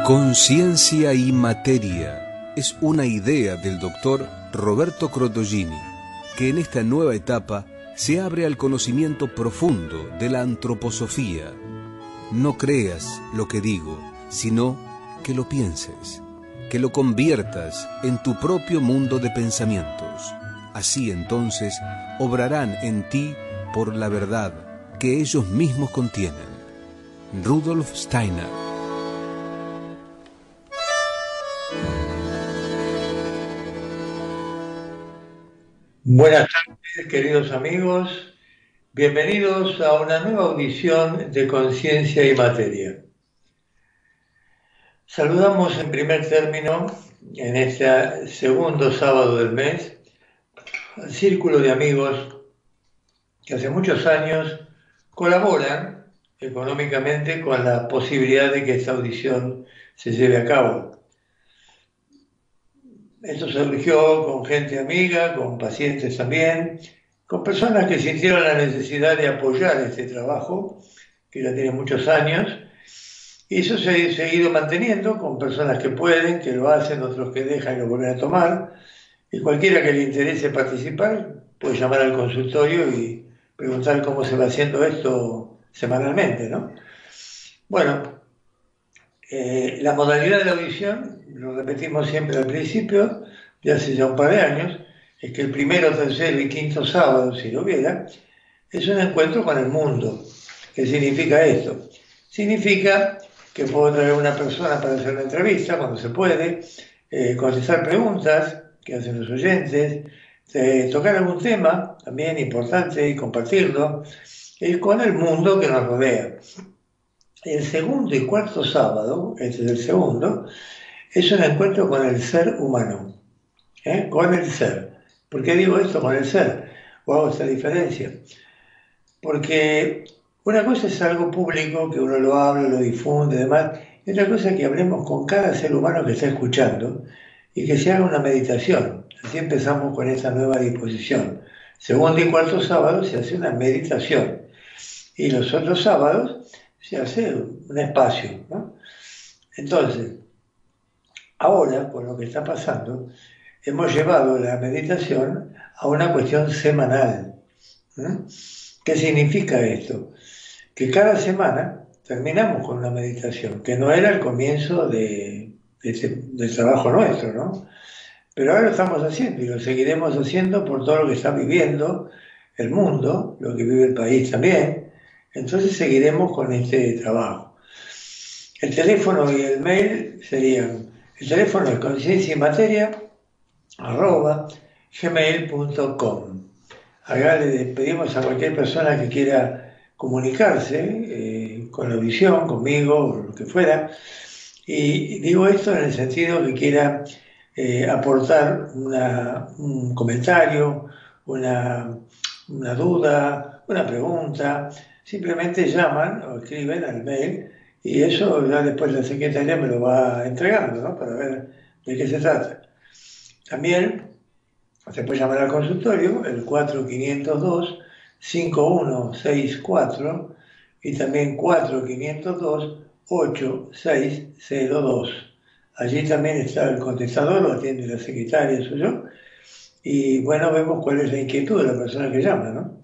Conciencia y materia es una idea del doctor Roberto Crotollini, que en esta nueva etapa se abre al conocimiento profundo de la antroposofía. No creas lo que digo, sino que lo pienses, que lo conviertas en tu propio mundo de pensamientos. Así entonces obrarán en ti por la verdad que ellos mismos contienen. Rudolf Steiner. Buenas tardes, queridos amigos. Bienvenidos a una nueva audición de Conciencia y Materia. Saludamos en primer término, en este segundo sábado del mes, al círculo de amigos que hace muchos años colaboran económicamente con la posibilidad de que esta audición se lleve a cabo. Esto surgió con gente amiga, con pacientes también, con personas que sintieron la necesidad de apoyar este trabajo, que ya tiene muchos años, y eso se ha seguido manteniendo con personas que pueden, que lo hacen, otros que dejan y lo vuelven a tomar, y cualquiera que le interese participar puede llamar al consultorio y preguntar cómo se va haciendo esto semanalmente, ¿no? Bueno, la modalidad de la audición, lo repetimos siempre al principio, de hace ya un par de años, es que el primero, tercero y quinto sábado, si lo hubiera, es un encuentro con el mundo. ¿Qué significa esto? Significa que puedo traer a una persona para hacer una entrevista, cuando se puede, contestar preguntas que hacen los oyentes, tocar algún tema también importante y compartirlo con el mundo que nos rodea. El segundo y cuarto sábado, este es el segundo, es un encuentro con el ser humano, con el ser. ¿Por qué digo esto con el ser? ¿O hago esta diferencia? Porque una cosa es algo público, que uno lo habla, lo difunde y demás, y otra cosa es que hablemos con cada ser humano que está escuchando y que se haga una meditación. Así empezamos con esta nueva disposición. Segundo y cuarto sábado se hace una meditación y los otros sábados se hace un espacio, ¿no? Entonces, ahora, con lo que está pasando, hemos llevado la meditación a una cuestión semanal. ¿Qué significa esto? Que cada semana terminamos con una meditación, que no era el comienzo del trabajo nuestro, ¿no? Pero ahora lo estamos haciendo y lo seguiremos haciendo por todo lo que está viviendo el mundo, lo que vive el país también. Entonces seguiremos con este trabajo. El teléfono y el mail serían, el teléfono es conciencia y materia @gmail.com. Acá le pedimos a cualquier persona que quiera comunicarse con la audición, conmigo, o lo que fuera, y digo esto en el sentido que quiera aportar un comentario, una duda, una pregunta. Simplemente llaman o escriben al mail y eso ya después la secretaria me lo va entregando, ¿no? Para ver de qué se trata. También se puede llamar al consultorio, el 4502-5164 y también 4502-8602. Allí también está el contestador, lo atiende la secretaria, soy yo, y bueno, vemos cuál es la inquietud de la persona que llama, ¿no?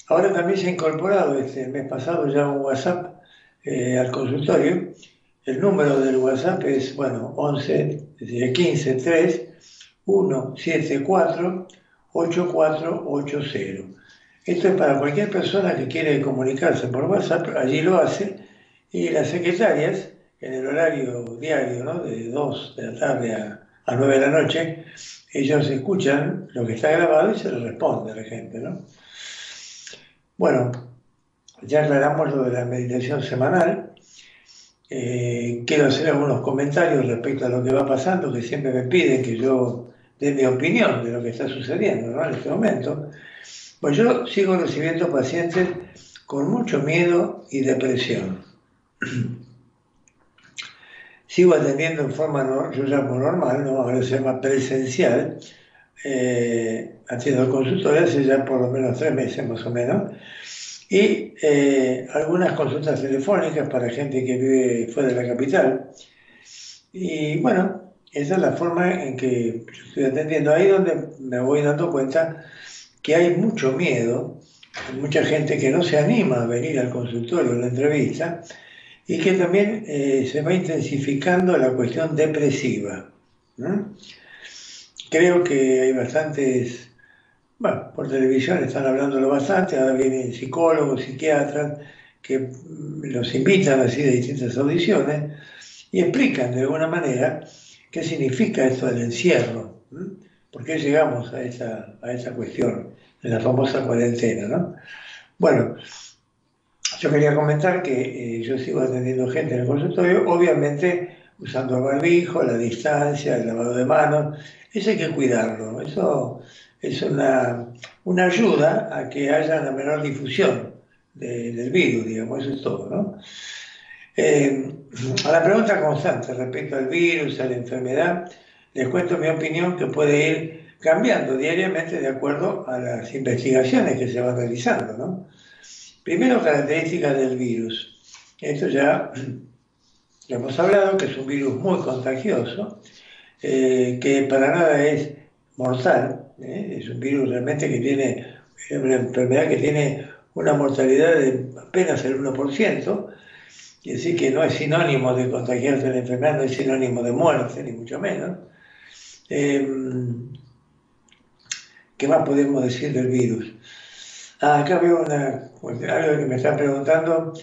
Ahora también se ha incorporado este mes pasado ya un WhatsApp al consultorio. El número del WhatsApp es, 11, es decir, 1531748480. Esto es para cualquier persona que quiere comunicarse por WhatsApp, allí lo hace, y las secretarias, en el horario diario, ¿no? De 2 de la tarde a 9 de la noche, ellos escuchan lo que está grabado y se lo responde a la gente, ¿no? Bueno, ya aclaramos lo de la meditación semanal. Quiero hacer algunos comentarios respecto a lo que va pasando, que siempre me piden que yo dé mi opinión de lo que está sucediendo, ¿no? En este momento. Pues yo sigo recibiendo pacientes con mucho miedo y depresión. Sigo atendiendo en forma, yo llamo normal, ¿no? Ahora se llama presencial. Atiendo el consultorio hace ya por lo menos 3 meses más o menos. y algunas consultas telefónicas para gente que vive fuera de la capital. Y bueno, esa es la forma en que yo estoy atendiendo. Ahí donde me voy dando cuenta que hay mucho miedo, hay mucha gente que no se anima a venir al consultorio, a la entrevista, y que también se va intensificando la cuestión depresiva, ¿no? Creo que hay bastantes, bueno, por televisión están hablándolo bastante, ahora vienen psicólogos, psiquiatras, que los invitan así de distintas audiciones y explican de alguna manera qué significa esto del encierro, ¿no? ¿Por qué llegamos a esa cuestión de la famosa cuarentena, ¿no? Bueno, yo quería comentar que yo sigo atendiendo gente en el consultorio, obviamente usando el barbijo, la distancia, el lavado de manos. Eso hay que cuidarlo. Eso es una ayuda a que haya la menor difusión del virus, digamos, eso es todo, ¿no? A la pregunta constante respecto al virus, a la enfermedad, les cuento mi opinión que puede ir cambiando diariamente de acuerdo a las investigaciones que se van realizando, ¿no? Primero, características del virus. Esto ya lo hemos hablado, que es un virus muy contagioso, que para nada es mortal, es un virus realmente que tiene una enfermedad que tiene una mortalidad de apenas el 1%, y decir que no es sinónimo de contagiarse de la enfermedad, no es sinónimo de muerte, ni mucho menos. ¿Qué más podemos decir del virus? Acá veo algo que me están preguntando,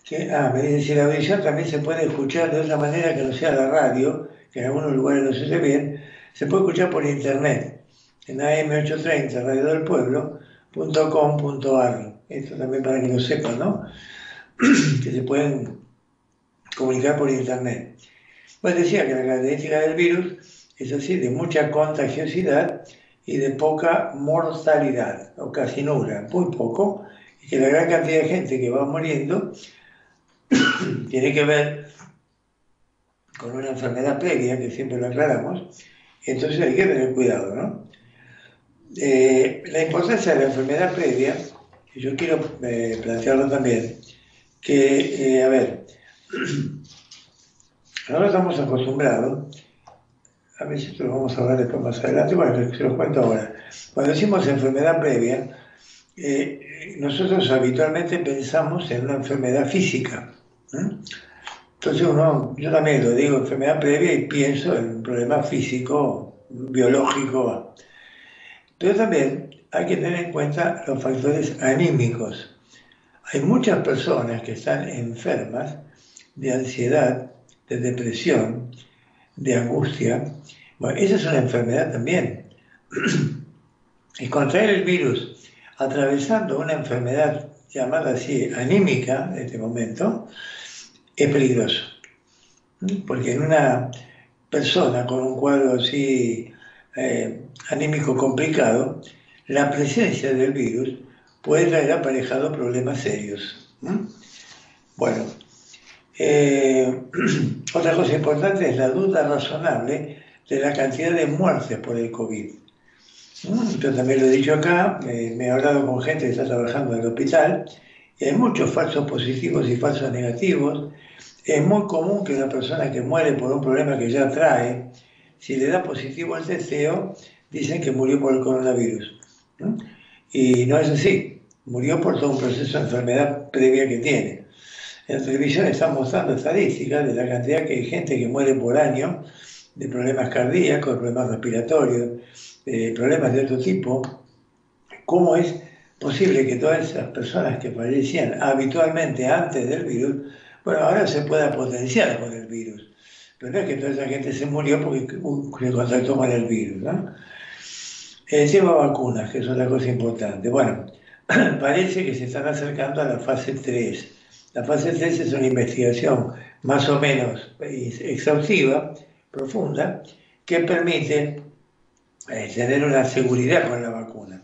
me dice si la audición también se puede escuchar de otra manera que no sea la radio, que en algunos lugares no se oye bien, se puede escuchar por internet, en AM830, radiodelpueblo.com.ar. Esto también para que lo sepan, ¿no? Que se pueden comunicar por internet. Pues decía que la característica del virus es así, de mucha contagiosidad y de poca mortalidad, o casi nula, muy poco, y que la gran cantidad de gente que va muriendo tiene que ver con una enfermedad previa, que siempre lo aclaramos, y entonces hay que tener cuidado, ¿no? La importancia de la enfermedad previa, y yo quiero plantearlo también, que, a ver, nosotros estamos acostumbrados, a ver si esto lo vamos a hablar después más adelante, bueno, se los cuento ahora. Cuando decimos enfermedad previa, nosotros habitualmente pensamos en una enfermedad física, ¿no? Entonces yo también lo digo, enfermedad previa, y pienso en un problema físico, biológico. Pero también hay que tener en cuenta los factores anímicos. Hay muchas personas que están enfermas de ansiedad, de depresión, de angustia. Bueno, esa es una enfermedad también. Y contraer el virus atravesando una enfermedad llamada así anímica en este momento es peligroso. Porque en una persona con un cuadro así anímico complicado, la presencia del virus puede traer aparejado problemas serios. Bueno, otra cosa importante es la duda razonable de la cantidad de muertes por el COVID. Yo también lo he dicho acá, me he hablado con gente que está trabajando en el hospital, y hay muchos falsos positivos y falsos negativos. Es muy común que una persona que muere por un problema que ya trae, si le da positivo el testeo, dicen que murió por el coronavirus, ¿no? Y no es así, murió por todo un proceso de enfermedad previa que tiene. En la televisión están mostrando estadísticas de la cantidad de gente que muere por año de problemas cardíacos, de problemas respiratorios, de problemas de otro tipo. ¿Cómo es posible que todas esas personas que fallecían habitualmente antes del virus, bueno, ahora se pueda potenciar con el virus? Pero no es que toda esa gente se murió porque se contactó con el virus, ¿no? El tema vacunas, que es otra cosa importante. Bueno, parece que se están acercando a la fase 3. La fase 3 es una investigación más o menos exhaustiva, profunda, que permite tener una seguridad con la vacuna.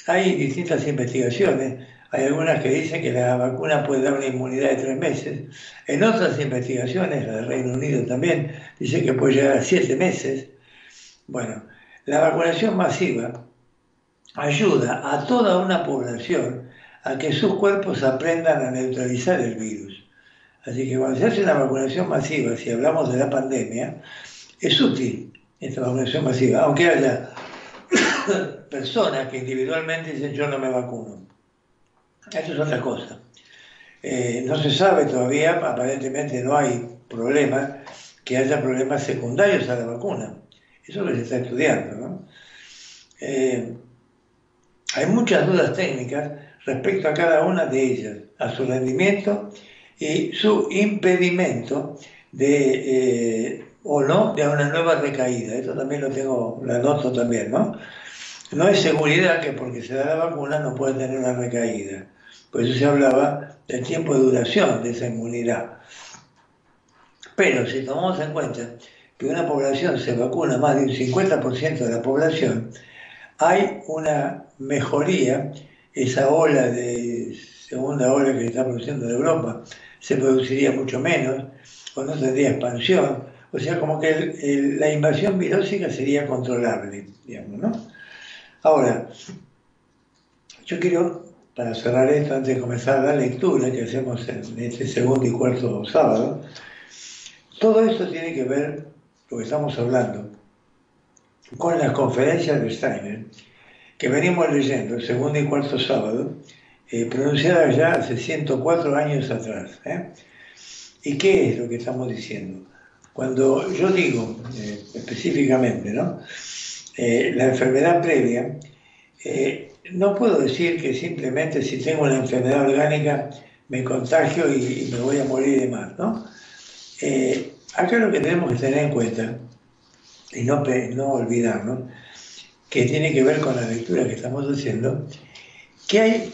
Hay distintas investigaciones, hay algunas que dicen que la vacuna puede dar una inmunidad de 3 meses, en otras investigaciones, la del Reino Unido también, dice que puede llegar a 7 meses. Bueno, la vacunación masiva ayuda a toda una población a que sus cuerpos aprendan a neutralizar el virus. Así que cuando se hace una vacunación masiva, si hablamos de la pandemia, es útil esta vacunación masiva, aunque haya personas que individualmente dicen yo no me vacuno. Eso es otra cosa. No se sabe todavía, aparentemente no hay problemas, que haya problemas secundarios a la vacuna. Eso es lo que se está estudiando, ¿no? Hay muchas dudas técnicas respecto a cada una de ellas, a su rendimiento y su impedimento de, o no, de una nueva recaída. Esto también lo anoto también, ¿no? No es seguridad que porque se da la vacuna no puede tener una recaída. Por eso se hablaba del tiempo de duración de esa inmunidad. Pero si tomamos en cuenta que una población se vacuna, más de un 50% de la población, hay una mejoría, esa ola de segunda ola que se está produciendo en Europa se produciría mucho menos, o no tendría expansión, o sea, como que la invasión virósica sería controlable, digamos, ¿no? Ahora, yo quiero, para cerrar esto, antes de comenzar la lectura que hacemos en este segundo y cuarto sábado, todo esto tiene que ver, lo que estamos hablando, con las conferencias de Steiner, que venimos leyendo el segundo y cuarto sábado, pronunciadas ya hace 104 años atrás. ¿Y qué es lo que estamos diciendo? Cuando yo digo específicamente, ¿no? La enfermedad previa, no puedo decir que simplemente si tengo una enfermedad orgánica me contagio y me voy a morir de más, ¿no? Acá lo que tenemos que tener en cuenta, y no olvidarnos, que tiene que ver con la lectura que estamos haciendo, que hay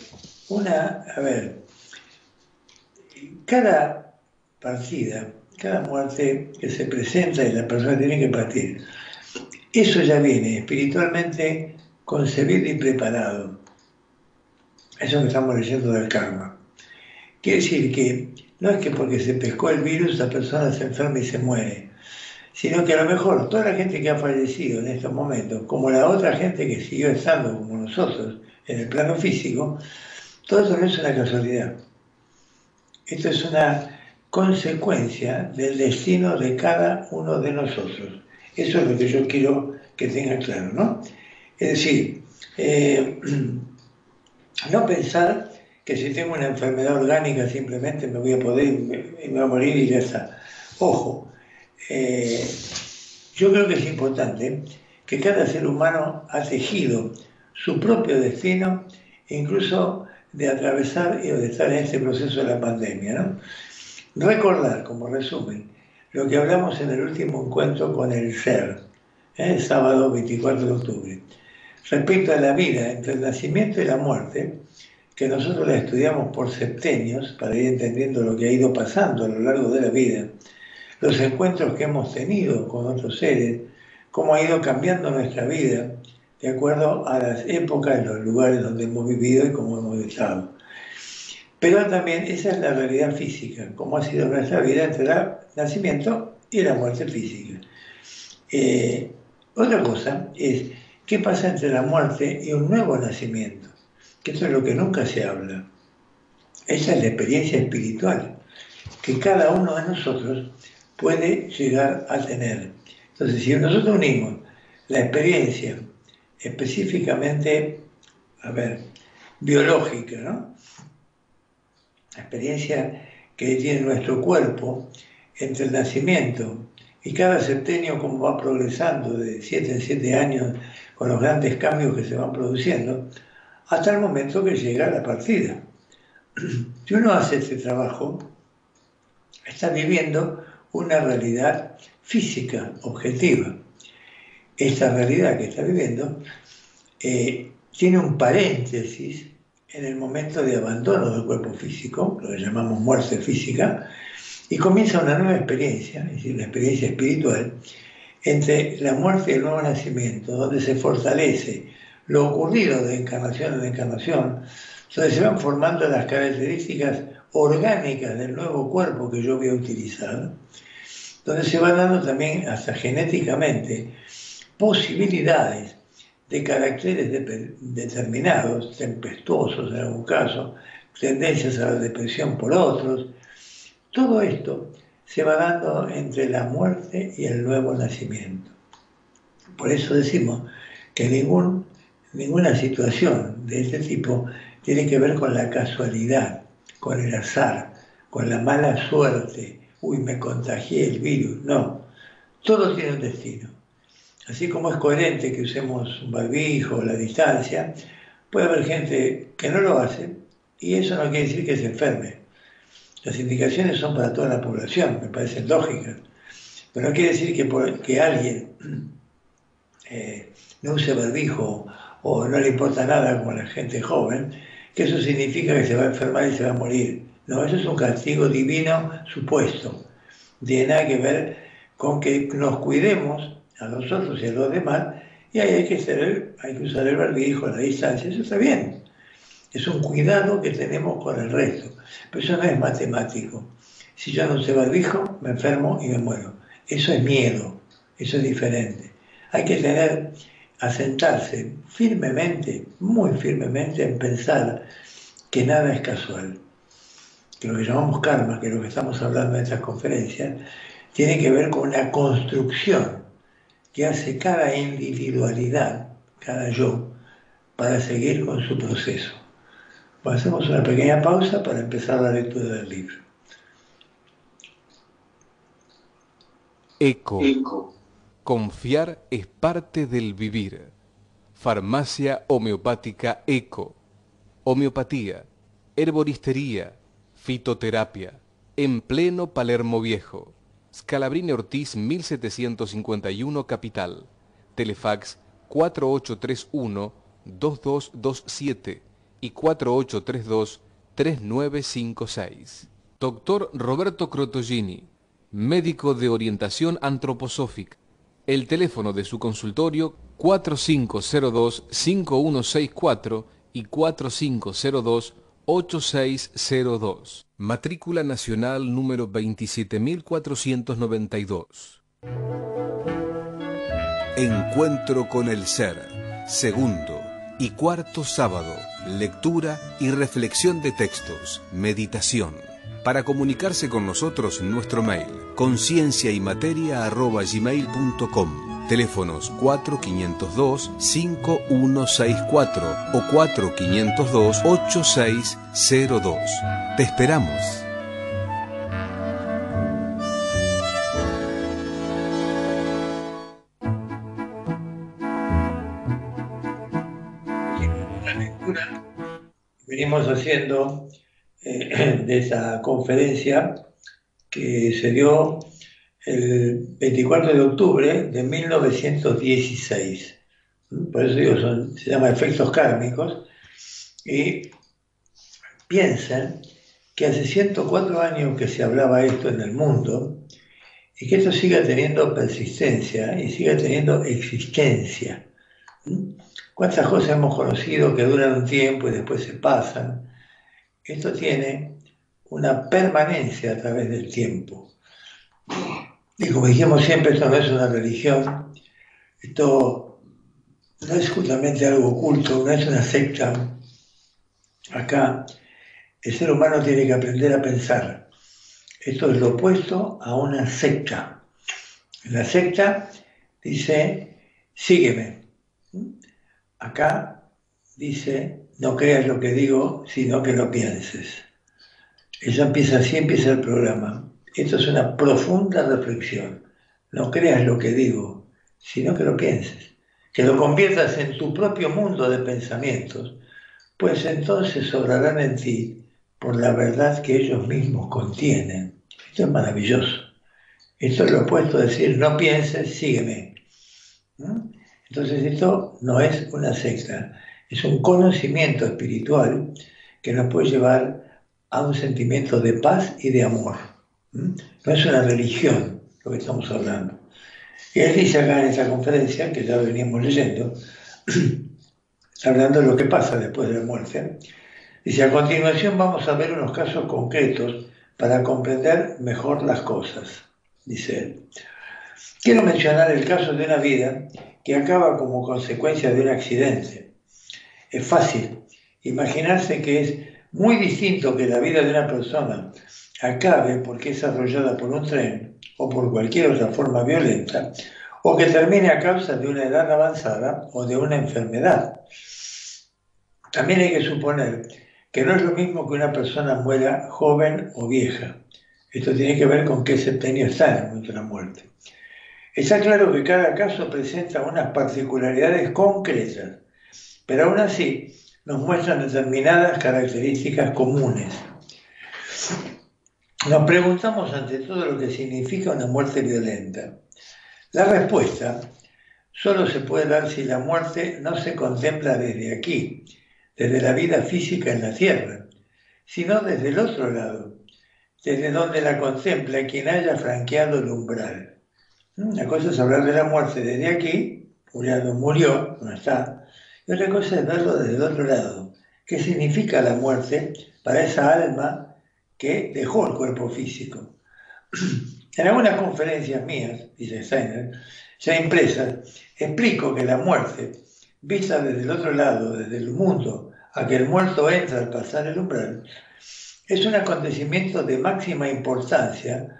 cada partida, cada muerte que se presenta y la persona tiene que partir, eso ya viene espiritualmente concebido y preparado. Eso que estamos leyendo del karma. Quiere decir que no es que porque se pescó el virus la persona se enferma y se muere, sino que a lo mejor toda la gente que ha fallecido en estos momentos, como la otra gente que siguió estando como nosotros en el plano físico, todo eso no es una casualidad. Esto es una consecuencia del destino de cada uno de nosotros. Eso es lo que yo quiero que tengan claro, ¿no? Es decir, no pensar que si tengo una enfermedad orgánica simplemente me voy a poder y me voy a morir y ya está. Ojo, yo creo que es importante que cada ser humano ha tejido su propio destino, incluso de atravesar o de estar en este proceso de la pandemia, ¿no? Recordar, como resumen, lo que hablamos en el último encuentro con el ser, el sábado 24 de octubre, respecto a la vida entre el nacimiento y la muerte, que nosotros la estudiamos por septenios para ir entendiendo lo que ha ido pasando a lo largo de la vida, los encuentros que hemos tenido con otros seres, cómo ha ido cambiando nuestra vida de acuerdo a las épocas, los lugares donde hemos vivido y cómo hemos estado. Pero también esa es la realidad física, cómo ha sido nuestra vida entre el nacimiento y la muerte física. Otra cosa es qué pasa entre la muerte y un nuevo nacimiento, que eso es lo que nunca se habla. Esa es la experiencia espiritual que cada uno de nosotros puede llegar a tener. Entonces, si nosotros unimos la experiencia específicamente, biológica, ¿no? La experiencia que tiene nuestro cuerpo entre el nacimiento y cada septenio, como va progresando de 7 en 7 años con los grandes cambios que se van produciendo, hasta el momento que llega la partida. Si uno hace este trabajo, está viviendo una realidad física, objetiva. Esta realidad que está viviendo tiene un paréntesis en el momento de abandono del cuerpo físico, lo que llamamos muerte física, y comienza una nueva experiencia, es decir, una experiencia espiritual, entre la muerte y el nuevo nacimiento, donde se fortalece lo ocurrido de encarnación en encarnación, donde se van formando las características orgánicas del nuevo cuerpo que yo voy a utilizar, donde se van dando también hasta genéticamente posibilidades de caracteres determinados, tempestuosos en algún caso, tendencias a la depresión por otros. Todo esto se va dando entre la muerte y el nuevo nacimiento. Por eso decimos que ninguna situación de este tipo tiene que ver con la casualidad, con el azar, con la mala suerte. Uy, me contagié el virus. No, todo tiene un destino. Así como es coherente que usemos un barbijo o la distancia, puede haber gente que no lo hace y eso no quiere decir que se enferme. Las indicaciones son para toda la población, me parecen lógicas, pero no quiere decir que alguien no use barbijo o no le importa nada como la gente joven, que eso significa que se va a enfermar y se va a morir. No, eso es un castigo divino supuesto. No tiene nada que ver con que nos cuidemos a nosotros y a los demás, y ahí hay que usar el barbijo, la distancia, eso está bien. Es un cuidado que tenemos con el resto, pero eso no es matemático. Si yo no uso barbijo, me enfermo y me muero. Eso es miedo, eso es diferente. Hay que asentarse firmemente, muy firmemente, en pensar que nada es casual. Que lo que llamamos karma, que es lo que estamos hablando en estas conferencias, tiene que ver con una construcción que hace cada individualidad, cada yo, para seguir con su proceso. Hacemos una pequeña pausa para empezar la lectura del libro. Eco. Confiar es parte del vivir. Farmacia homeopática Eco. Homeopatía, herboristería, fitoterapia, en pleno Palermo Viejo. Scalabrini Ortiz 1751 Capital. Telefax 4831-2227 y 4832-3956. Doctor Roberto Crotogini, médico de orientación antroposófica. El teléfono de su consultorio 4502-5164 y 4502-8602. Matrícula nacional número 27492. Encuentro con el ser. Segundo y cuarto sábado. Lectura y reflexión de textos. Meditación. Para comunicarse con nosotros, nuestro mail concienciaymateria@gmail.com. Teléfonos 4502-5164 o 4502-8602. Te esperamos. La lectura que venimos haciendo de esa conferencia que se dio el 24 de octubre de 1916. Por eso digo, se llama efectos kármicos. Y piensen que hace 104 años que se hablaba esto en el mundo y que esto siga teniendo persistencia y siga teniendo existencia. ¿Cuántas cosas hemos conocido que duran un tiempo y después se pasan? Esto tiene una permanencia a través del tiempo. Y como dijimos siempre, esto no es una religión, esto no es justamente algo oculto, no es una secta. Acá el ser humano tiene que aprender a pensar. Esto es lo opuesto a una secta. La secta dice, sígueme. Acá dice, no creas lo que digo, sino que lo pienses. Así empieza el programa. Esto es una profunda reflexión. No creas lo que digo, sino que lo pienses. Que lo conviertas en tu propio mundo de pensamientos, pues entonces sobrarán en ti por la verdad que ellos mismos contienen. Esto es maravilloso. Esto es lo opuesto a decir, no pienses, sígueme. Entonces esto no es una secta, es un conocimiento espiritual que nos puede llevar a un sentimiento de paz y de amor. No es una religión lo que estamos hablando. Y él dice acá en esta conferencia, que ya veníamos leyendo, hablando de lo que pasa después de la muerte, dice, a continuación vamos a ver unos casos concretos para comprender mejor las cosas, dice él. Quiero mencionar el caso de una vida que acaba como consecuencia de un accidente. Es fácil imaginarse que es muy distinto que la vida de una persona acabe porque es arrollada por un tren o por cualquier otra forma violenta, o que termine a causa de una edad avanzada o de una enfermedad. También hay que suponer que no es lo mismo que una persona muera joven o vieja. Esto tiene que ver con qué septenio está en el momento de la muerte. Está claro que cada caso presenta unas particularidades concretas, pero aún así nos muestran determinadas características comunes. Nos preguntamos ante todo lo que significa una muerte violenta. La respuesta solo se puede dar si la muerte no se contempla desde aquí, desde la vida física en la tierra, sino desde el otro lado, desde donde la contempla quien haya franqueado el umbral. Una cosa es hablar de la muerte desde aquí, Juliano murió, no está, y otra cosa es verlo desde el otro lado. ¿Qué significa la muerte para esa alma que dejó el cuerpo físico? En algunas conferencias mías, dice Steiner, ya impresas, explico que la muerte, vista desde el otro lado, desde el mundo, a que el muerto entra al pasar el umbral, es un acontecimiento de máxima importancia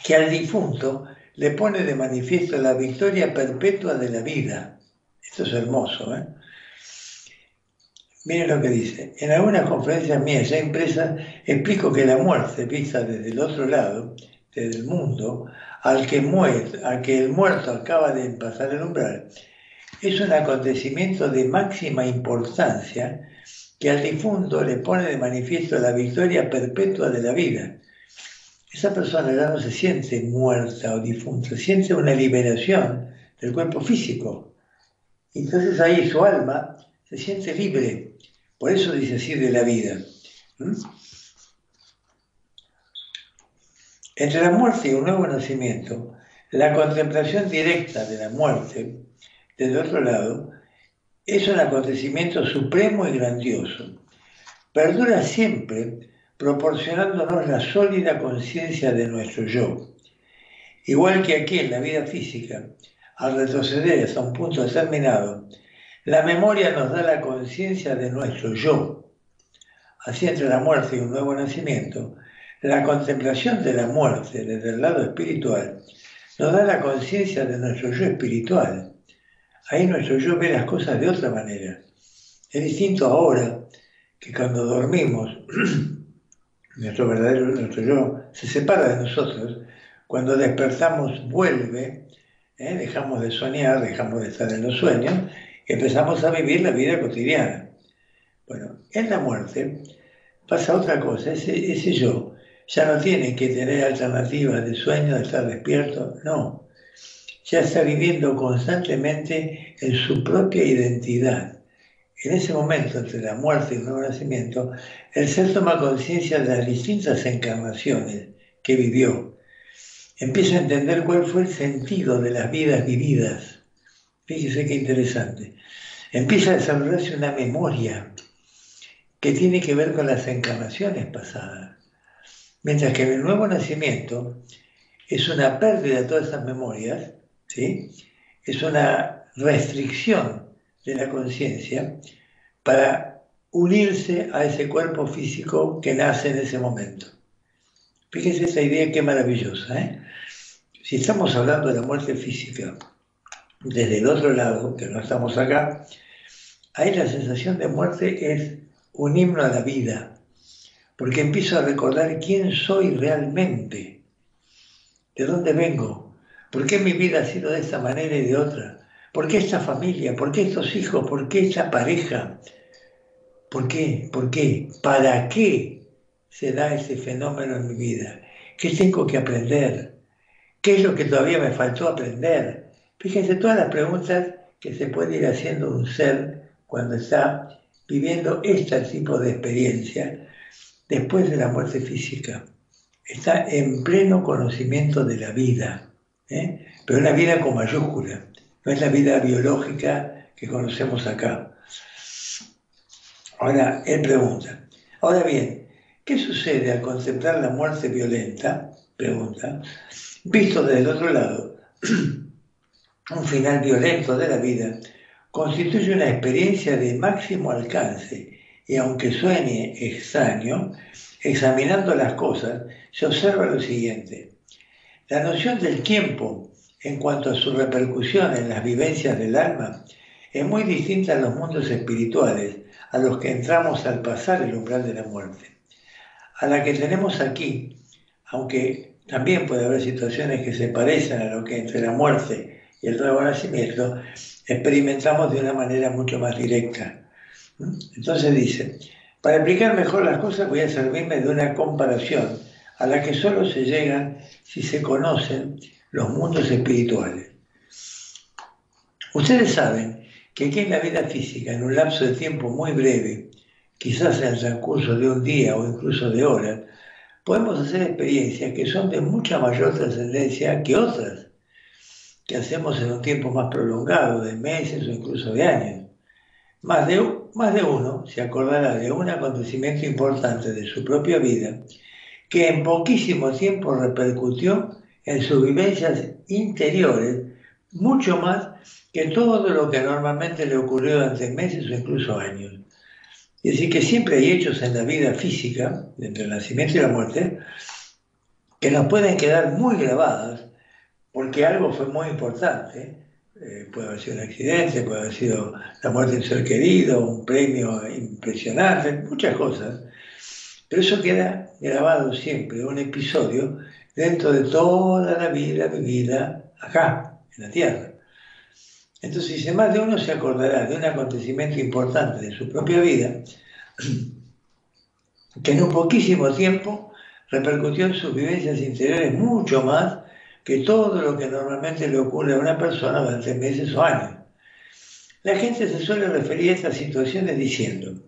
que al difunto le pone de manifiesto la victoria perpetua de la vida. Esto es hermoso, ¿eh? Miren lo que dice. En algunas conferencias mías ya impresas explico que la muerte, vista desde el otro lado, desde el mundo, al que el muerto acaba de pasar el umbral, es un acontecimiento de máxima importancia que al difunto le pone de manifiesto la victoria perpetua de la vida. Esa persona ya no se siente muerta o difunta, siente una liberación del cuerpo físico. Entonces ahí su alma se siente libre. Por eso dice así de la vida. Entre la muerte y un nuevo nacimiento, la contemplación directa de la muerte, desde otro lado, es un acontecimiento supremo y grandioso. Perdura siempre proporcionándonos la sólida conciencia de nuestro yo. Igual que aquí en la vida física, al retroceder hasta un punto determinado, la memoria nos da la conciencia de nuestro yo. Así entre la muerte y un nuevo nacimiento, la contemplación de la muerte desde el lado espiritual nos da la conciencia de nuestro yo espiritual. Ahí nuestro yo ve las cosas de otra manera. Es distinto ahora que cuando dormimos, nuestro yo se separa de nosotros. Cuando despertamos vuelve, dejamos de soñar, dejamos de estar en los sueños y empezamos a vivir la vida cotidiana. Bueno, en la muerte pasa otra cosa, ese yo ya no tiene que tener alternativas de sueño, de estar despierto, no. Ya está viviendo constantemente en su propia identidad. En ese momento, entre la muerte y el nuevo nacimiento, el ser toma conciencia de las distintas encarnaciones que vivió. Empieza a entender cuál fue el sentido de las vidas vividas. Fíjese qué interesante. Empieza a desarrollarse una memoria que tiene que ver con las encarnaciones pasadas. Mientras que en el nuevo nacimiento es una pérdida de todas esas memorias, ¿sí? Es una restricción de la conciencia para unirse a ese cuerpo físico que nace en ese momento. Fíjense esa idea qué maravillosa, ¿eh? Si estamos hablando de la muerte física desde el otro lado, que no estamos acá, ahí la sensación de muerte es un himno a la vida, porque empiezo a recordar quién soy realmente, de dónde vengo, por qué mi vida ha sido de esta manera y de otra, por qué esta familia, por qué estos hijos, por qué esta pareja, por qué, para qué se da ese fenómeno en mi vida, qué tengo que aprender, qué es lo que todavía me faltó aprender. Fíjense todas las preguntas que se puede ir haciendo un ser cuando está viviendo este tipo de experiencia después de la muerte física. Está en pleno conocimiento de la vida, pero una vida con mayúscula, no es la vida biológica que conocemos acá. Ahora, él pregunta, ahora bien, ¿qué sucede al contemplar la muerte violenta? Pregunta, Visto desde el otro lado, un final violento de la vida constituye una experiencia de máximo alcance y aunque suene extraño, examinando las cosas se observa lo siguiente. La noción del tiempo en cuanto a su repercusión en las vivencias del alma es muy distinta a los mundos espirituales a los que entramos al pasar el umbral de la muerte. A la que tenemos aquí, aunque también puede haber situaciones que se parecen a lo que entre la muerte y el nuevo nacimiento, experimentamos de una manera mucho más directa. Entonces dice, para explicar mejor las cosas voy a servirme de una comparación a la que solo se llegan si se conocen los mundos espirituales. Ustedes saben que aquí en la vida física, en un lapso de tiempo muy breve, quizás en el transcurso de un día o incluso de horas, podemos hacer experiencias que son de mucha mayor trascendencia que otras que hacemos en un tiempo más prolongado, de meses o incluso de años. Más de uno se acordará de un acontecimiento importante de su propia vida que en poquísimo tiempo repercutió en sus vivencias interiores mucho más que todo lo que normalmente le ocurrió durante meses o incluso años. Es decir, que siempre hay hechos en la vida física, entre el nacimiento y la muerte, que nos pueden quedar muy grabadas porque algo fue muy importante. Puede haber sido un accidente, puede haber sido la muerte de un ser querido, un premio impresionante, muchas cosas. Pero eso queda grabado siempre, un episodio, dentro de toda la vida vivida acá, en la Tierra. Entonces, si más de uno se acordará de un acontecimiento importante de su propia vida, que en un poquísimo tiempo repercutió en sus vivencias interiores mucho más que todo lo que normalmente le ocurre a una persona durante meses o años. La gente se suele referir a estas situaciones diciendo,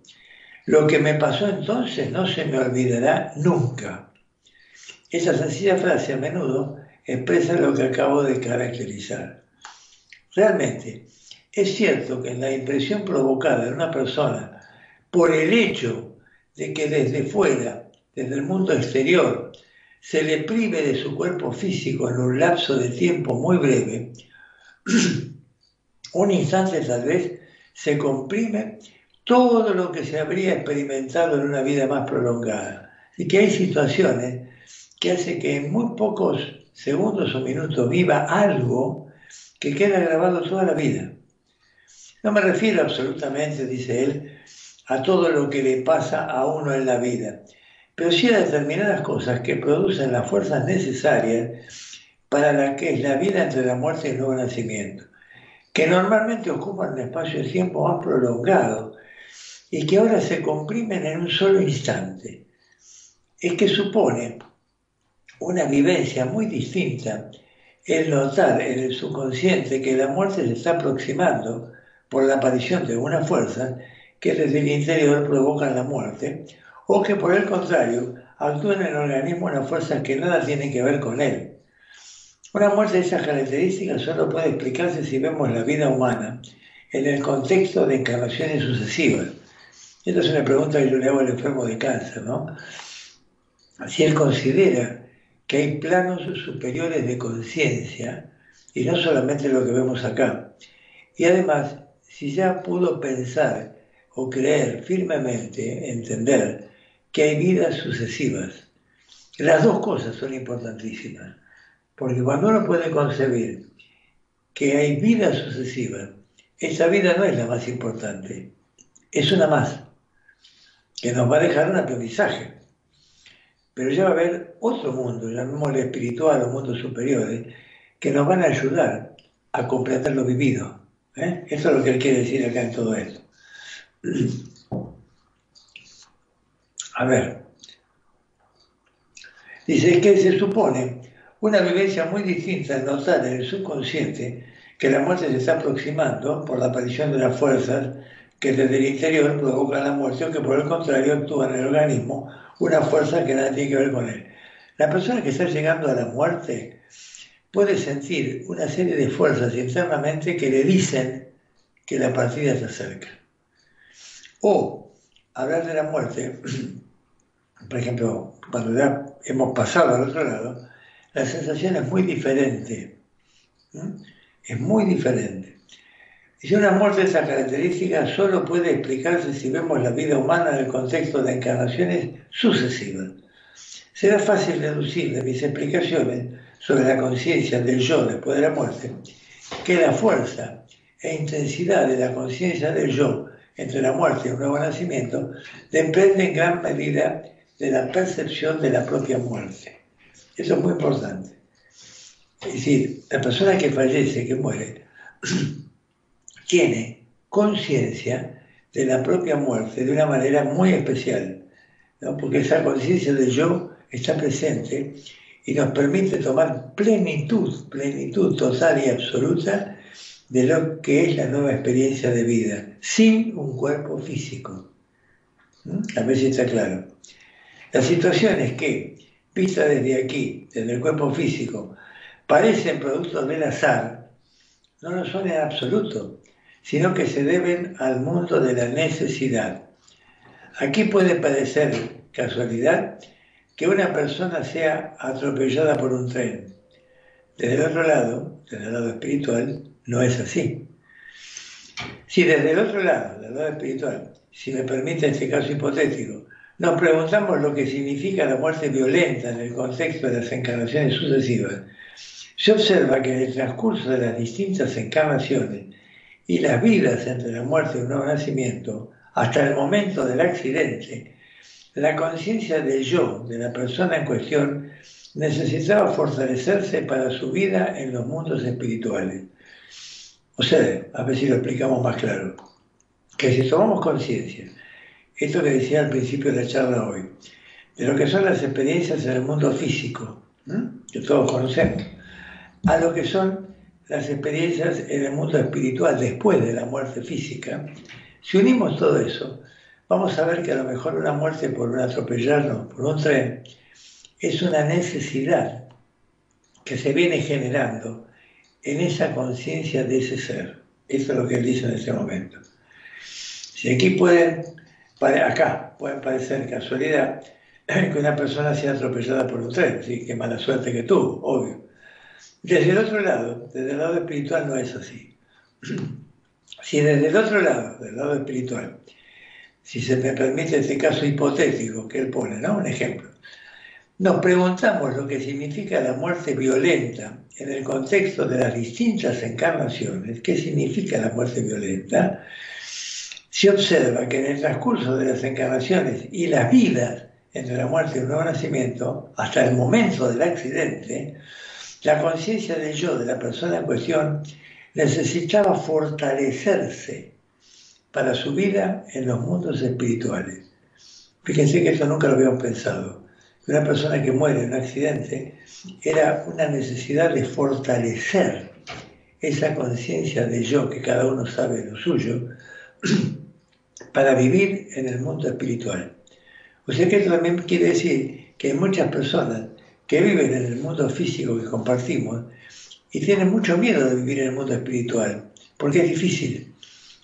lo que me pasó entonces no se me olvidará nunca. Esa sencilla frase a menudo expresa lo que acabo de caracterizar. Realmente, es cierto que en la impresión provocada en una persona por el hecho de que desde fuera, desde el mundo exterior, se le prive de su cuerpo físico en un lapso de tiempo muy breve, un instante tal vez se comprime todo lo que se habría experimentado en una vida más prolongada. Y que hay situaciones que hacen que en muy pocos segundos o minutos viva algo que queda grabado toda la vida. No me refiero absolutamente, dice él, a todo lo que le pasa a uno en la vida, pero sí a determinadas cosas que producen las fuerzas necesarias para la que es la vida entre la muerte y el nuevo nacimiento, que normalmente ocupan un espacio de tiempo más prolongado y que ahora se comprimen en un solo instante. Es que supone una vivencia muy distinta el notar en el subconsciente que la muerte se está aproximando por la aparición de una fuerza que desde el interior provocan la muerte, o que por el contrario actúan en el organismo unas fuerzas que nada tienen que ver con él. Una muerte de esas características solo puede explicarse si vemos la vida humana en el contexto de encarnaciones sucesivas. Esta es una pregunta que yo le hago al enfermo de cáncer, ¿no? Si él considera que hay planos superiores de conciencia y no solamente lo que vemos acá. Y además, si ya pudo pensar o creer firmemente, entender que hay vidas sucesivas. Las dos cosas son importantísimas, porque cuando uno puede concebir que hay vidas sucesivas, esa vida no es la más importante, es una más, que nos va a dejar un aprendizaje. Pero ya va a haber otro mundo, llamémosle espiritual o mundos superiores, que nos van a ayudar a comprender lo vivido. Eso es lo que él quiere decir acá en todo esto. A ver, dice que se supone una vivencia muy distinta al notar en el subconsciente que la muerte se está aproximando por la aparición de las fuerzas que desde el interior provocan la muerte o que por el contrario actúan en el organismo una fuerza que nada tiene que ver con él. La persona que está llegando a la muerte puede sentir una serie de fuerzas internamente que le dicen que la partida se acerca. O hablar de la muerte, por ejemplo, cuando ya hemos pasado al otro lado, la sensación es muy diferente. Es muy diferente. Y una muerte de esas características solo puede explicarse si vemos la vida humana en el contexto de encarnaciones sucesivas. Será fácil deducir de mis explicaciones sobre la conciencia del yo después de la muerte que la fuerza e intensidad de la conciencia del yo entre la muerte y un nuevo nacimiento depende en gran medida de la percepción de la propia muerte. Eso es muy importante. Es decir, la persona que fallece, que muere, tiene conciencia de la propia muerte de una manera muy especial, ¿no? Porque esa conciencia del yo está presente y nos permite tomar plenitud total y absoluta de lo que es la nueva experiencia de vida, sin un cuerpo físico. A ver si está claro. Las situaciones que, vistas desde aquí, desde el cuerpo físico, parecen productos del azar, no lo son en absoluto, sino que se deben al mundo de la necesidad. Aquí puede parecer casualidad que una persona sea atropellada por un tren. Desde el otro lado, desde el lado espiritual, no es así. Si desde el otro lado, del lado espiritual, si me permite este caso hipotético, nos preguntamos lo que significa la muerte violenta en el contexto de las encarnaciones sucesivas, se observa que en el transcurso de las distintas encarnaciones y las vidas entre la muerte y un nuevo nacimiento, hasta el momento del accidente, la conciencia del yo, de la persona en cuestión, necesitaba fortalecerse para su vida en los mundos espirituales. O sea, a ver si lo explicamos más claro, que si tomamos conciencia, esto que decía al principio de la charla hoy, de lo que son las experiencias en el mundo físico, que todos conocemos, a lo que son las experiencias en el mundo espiritual después de la muerte física, si unimos todo eso, vamos a ver que a lo mejor una muerte por un atropellarnos por un tren es una necesidad que se viene generando en esa conciencia de ese ser. Eso es lo que él dice en ese momento. Si aquí acá pueden parecer casualidad que una persona sea atropellada por un tren, ¿sí? Qué mala suerte que tuvo, obvio. Desde el otro lado, desde el lado espiritual no es así. Si desde el otro lado, del lado espiritual, si se me permite este caso hipotético que él pone, ¿no? Un ejemplo. Nos preguntamos lo que significa la muerte violenta en el contexto de las distintas encarnaciones. ¿Qué significa la muerte violenta? Se observa que en el transcurso de las encarnaciones y las vidas entre la muerte y un nuevo nacimiento, hasta el momento del accidente, la conciencia del yo de la persona en cuestión necesitaba fortalecerse para su vida en los mundos espirituales. Fíjense que eso nunca lo habíamos pensado. Una persona que muere en un accidente era una necesidad de fortalecer esa conciencia de yo, que cada uno sabe lo suyo, para vivir en el mundo espiritual. O sea que esto también quiere decir que hay muchas personas que viven en el mundo físico que compartimos y tienen mucho miedo de vivir en el mundo espiritual, porque es difícil,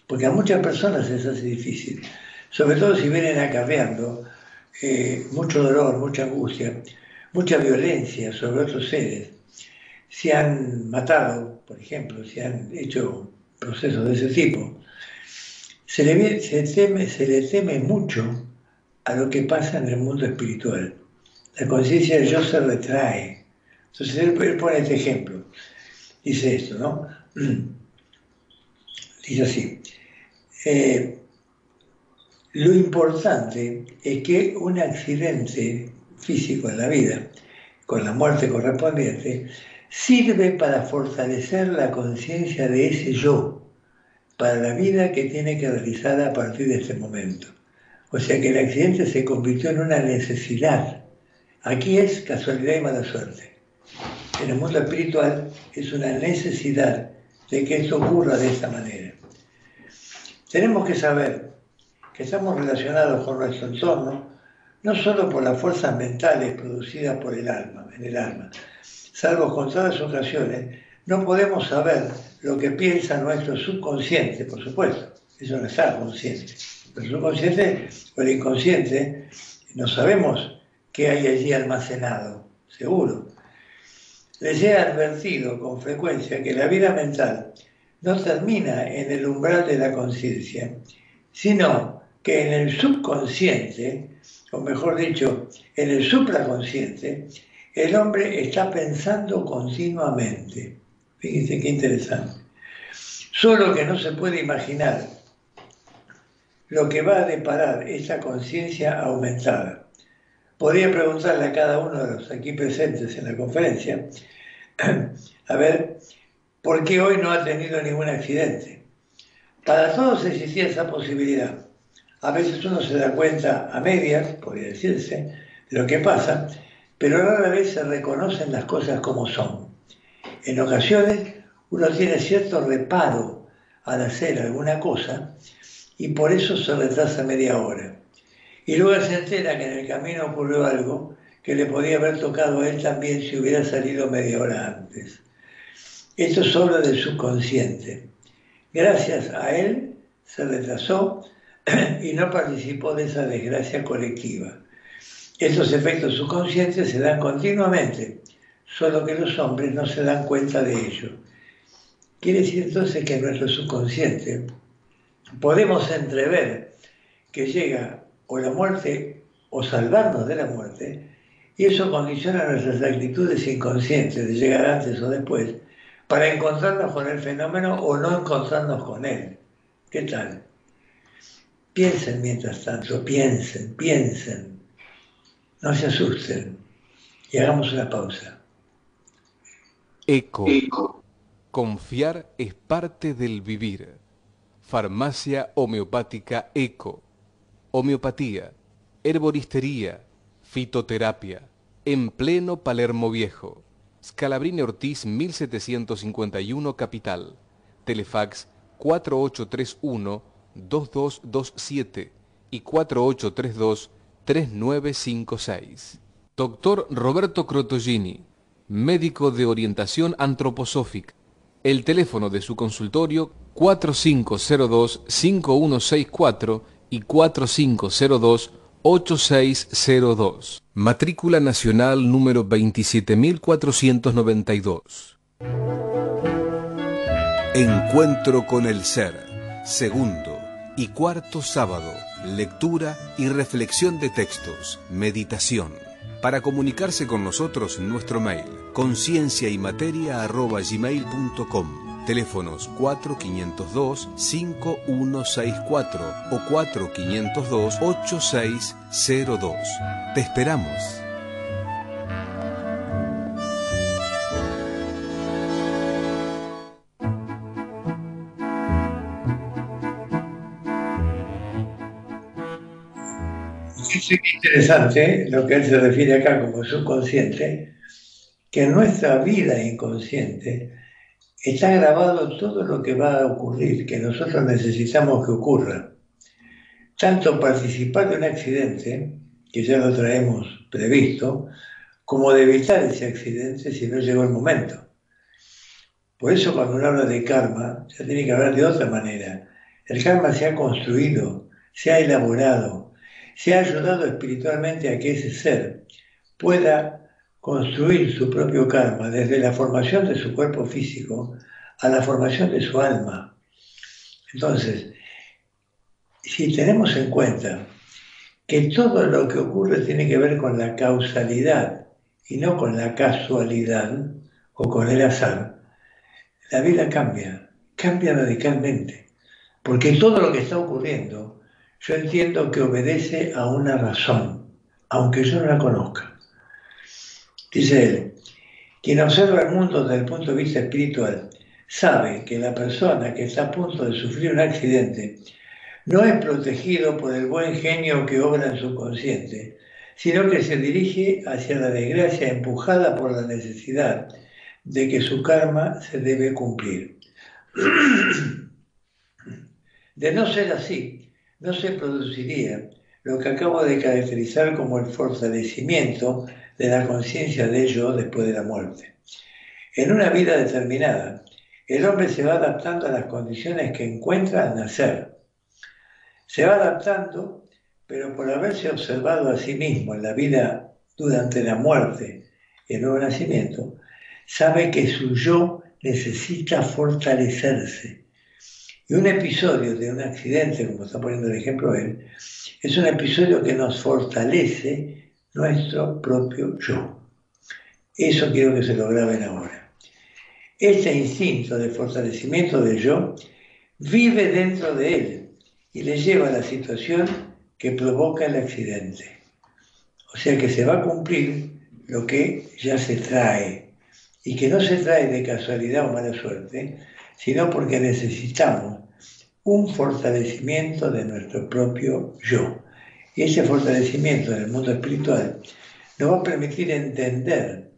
porque a muchas personas les hace difícil, sobre todo si vienen acarreando mucho dolor, mucha angustia, mucha violencia sobre otros seres. Si han matado, por ejemplo, si han hecho procesos de ese tipo, se le teme mucho a lo que pasa en el mundo espiritual. La conciencia del yo se retrae. Entonces él pone este ejemplo. Dice esto, ¿no? Dice así. Lo importante es que un accidente físico en la vida, con la muerte correspondiente, sirve para fortalecer la conciencia de ese yo, para la vida que tiene que realizar a partir de este momento. O sea que el accidente se convirtió en una necesidad. Aquí es casualidad y mala suerte. En el mundo espiritual es una necesidad de que esto ocurra de esta manera. Tenemos que saber que estamos relacionados con nuestro entorno no solo por las fuerzas mentales producidas por el alma, en el alma. Salvo contadas ocasiones, no podemos saber lo que piensa nuestro subconsciente, por supuesto. Eso no está consciente. El subconsciente o el inconsciente no sabemos qué hay allí almacenado, seguro. Les he advertido con frecuencia que la vida mental no termina en el umbral de la conciencia, sino que en el subconsciente, o mejor dicho, en el supraconsciente, el hombre está pensando continuamente. Fíjense qué interesante. Solo que no se puede imaginar lo que va a deparar esa conciencia aumentada. Podría preguntarle a cada uno de los aquí presentes en la conferencia, a ver, ¿por qué hoy no ha tenido ningún accidente? Para todos existía esa posibilidad. A veces uno se da cuenta a medias, podría decirse, de lo que pasa, pero rara vez se reconocen las cosas como son. En ocasiones uno tiene cierto reparo al hacer alguna cosa y por eso se retrasa media hora. Y luego se entera que en el camino ocurrió algo que le podía haber tocado a él también si hubiera salido media hora antes. Esto es obra del subconsciente. Gracias a él se retrasó y no participó de esa desgracia colectiva. Estos efectos subconscientes se dan continuamente, solo que los hombres no se dan cuenta de ello. Quiere decir entonces que en nuestro subconsciente podemos entrever que llega o la muerte o salvarnos de la muerte, y eso condiciona nuestras actitudes inconscientes de llegar antes o después para encontrarnos con el fenómeno o no encontrarnos con él. ¿Qué tal? Piensen mientras tanto, piensen, no se asusten y hagamos una pausa. Eco. Confiar es parte del vivir. Farmacia homeopática Eco. Homeopatía, herboristería, fitoterapia, en pleno Palermo Viejo. Scalabrini Ortiz 1751 Capital. Telefax 4831-2227 y 4832-3956. Doctor Roberto Crotogini, médico de orientación antroposófica. El teléfono de su consultorio 4502-5164 y 4502-8602. Matrícula nacional número 27492. Encuentro con el ser. Segundo y cuarto sábado. Lectura y reflexión de textos. Meditación. Para comunicarse con nosotros, nuestro mail concienciaymateria@gmail.com. Teléfonos 4502-5164 o 4502-8602. Te esperamos. Es interesante lo que él se refiere acá como subconsciente, que en nuestra vida inconsciente está grabado todo lo que va a ocurrir, que nosotros necesitamos que ocurra. Tanto participar de un accidente, que ya lo traemos previsto, como de evitar ese accidente si no llegó el momento. Por eso cuando uno habla de karma, se tiene que hablar de otra manera. El karma se ha construido, se ha elaborado, se ha ayudado espiritualmente a que ese ser pueda construir su propio karma desde la formación de su cuerpo físico a la formación de su alma. Entonces, si tenemos en cuenta que todo lo que ocurre tiene que ver con la causalidad y no con la casualidad o con el azar, la vida cambia radicalmente, porque todo lo que está ocurriendo yo entiendo que obedece a una razón, aunque yo no la conozca. Dice él, quien observa el mundo desde el punto de vista espiritual sabe que la persona que está a punto de sufrir un accidente no es protegido por el buen genio que obra en su consciente, sino que se dirige hacia la desgracia empujada por la necesidad de que su karma se debe cumplir. De no ser así, no se produciría lo que acabo de caracterizar como el fortalecimiento de la conciencia de ello después de la muerte. En una vida determinada, el hombre se va adaptando a las condiciones que encuentra al nacer. Se va adaptando, pero por haberse observado a sí mismo en la vida durante la muerte y el nuevo nacimiento, sabe que su yo necesita fortalecerse. Y un episodio de un accidente, como está poniendo el ejemplo él, es un episodio que nos fortalece nuestro propio yo. Eso quiero que se lo graben ahora. Este instinto de fortalecimiento del yo vive dentro de él y le lleva a la situación que provoca el accidente. O sea que se va a cumplir lo que ya se trae, y que no se trae de casualidad o mala suerte, sino porque necesitamos un fortalecimiento de nuestro propio yo. Y ese fortalecimiento en el mundo espiritual nos va a permitir entender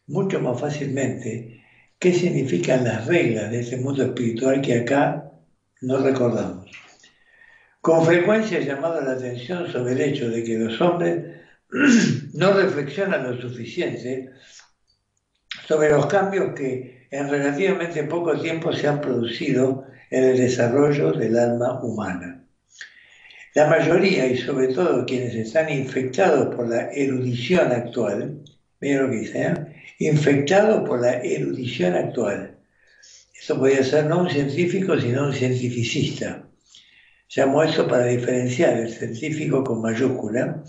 mucho más fácilmente qué significan las reglas de ese mundo espiritual que acá no recordamos. Con frecuencia he llamado la atención sobre el hecho de que los hombres no reflexionan lo suficiente sobre los cambios que en relativamente poco tiempo se han producido en el desarrollo del alma humana. La mayoría, y sobre todo quienes están infectados por la erudición actual, miren lo que dice, infectados por la erudición actual. Eso podría ser no un científico, sino un cientificista. Llamo eso para diferenciar el científico con mayúscula.